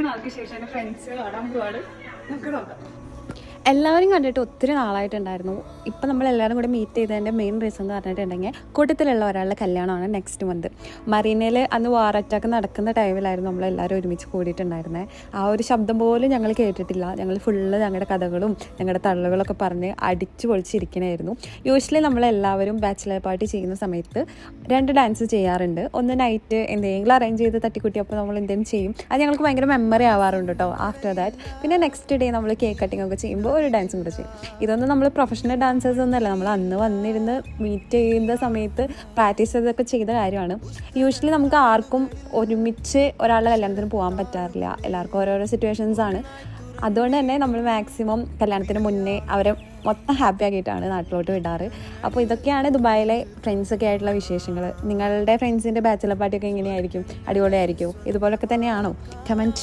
നാൾക്ക് ശേഷം എൻ്റെ ഫ്രണ്ട്സ് കാണാൻ പോവാണ്. നമുക്ക് നോക്കാം. എല്ലാവരും കണ്ടിട്ട് ഒത്തിരി നാളായിട്ടുണ്ടായിരുന്നു. ഇപ്പം നമ്മളെല്ലാവരും കൂടെ മീറ്റ് ചെയ്തതിൻ്റെ മെയിൻ റീസൺ എന്ന് പറഞ്ഞിട്ടുണ്ടെങ്കിൽ കൂട്ടത്തിലുള്ള ഒരാളുടെ കല്യാണമാണ് നെക്സ്റ്റ് മന്ത്. മറീനയിൽ അന്ന് വാർ അറ്റാക്ക് നടക്കുന്ന ടൈമിലായിരുന്നു നമ്മളെല്ലാവരും ഒരുമിച്ച് കൂടിയിട്ടുണ്ടായിരുന്നത്. ആ ഒരു ശബ്ദം പോലും ഞങ്ങൾ കേട്ടിട്ടില്ല. ഞങ്ങൾ ഫുള്ള് ഞങ്ങളുടെ കഥകളും ഞങ്ങളുടെ തള്ളുകളൊക്കെ പറഞ്ഞ് അടിച്ചു പൊളിച്ചിരിക്കണമായിരുന്നു. യൂഷ്വലി നമ്മളെല്ലാവരും ബാച്ചിലർ പാർട്ടി ചെയ്യുന്ന സമയത്ത് 2 ഡാൻസ് ചെയ്യാറുണ്ട്. ഒന്ന് നൈറ്റ് എന്തെങ്കിലും അറേഞ്ച് ചെയ്ത് തട്ടിക്കുട്ടിയപ്പോൾ നമ്മൾ എന്തെങ്കിലും ചെയ്യും. അത് ഞങ്ങൾക്ക് ഭയങ്കര മെമ്മറി ആവാറുണ്ട് കേട്ടോ. ആഫ്റ്റർ ദാറ്റ് പിന്നെ നെക്സ്റ്റ് ഡേ നമ്മൾ കേക്ക് കട്ടിംഗ് ഒക്കെ ചെയ്യുമ്പോൾ ഒരു ഡാൻസും കൂടെ ചെയ്യും. ഇതൊന്നും നമ്മൾ പ്രൊഫഷണൽ ഡാൻസേഴ്സ് ഒന്നുമല്ല. നമ്മൾ അന്ന് വന്നിരുന്ന് മീറ്റ് ചെയ്യുന്ന സമയത്ത് പ്രാക്ടീസ് ചെയ്തൊക്കെ ചെയ്ത കാര്യമാണ്. യൂഷ്വലി നമുക്ക് ആർക്കും ഒരുമിച്ച് ഒരാളുടെ കല്യാണത്തിന് പോകാൻ പറ്റാറില്ല. എല്ലാവർക്കും ഓരോരോ സിറ്റുവേഷൻസാണ്. അതുകൊണ്ട് തന്നെ നമ്മൾ മാക്സിമം കല്യാണത്തിന് മുന്നേ അവരെ മൊത്തം ഹാപ്പി ആക്കിയിട്ടാണ് നാട്ടിലോട്ട് വിടാറ്. അപ്പോൾ ഇതൊക്കെയാണ് ദുബായിലെ ഫ്രണ്ട്സൊക്കെ ആയിട്ടുള്ള വിശേഷങ്ങൾ. നിങ്ങളുടെ ഫ്രണ്ട്സിൻ്റെ ബാച്ചിലർ പാർട്ടിയൊക്കെ എങ്ങനെയായിരിക്കും? അടിപൊളിയായിരിക്കും? ഇതുപോലൊക്കെ തന്നെയാണോ? കമൻറ്റ്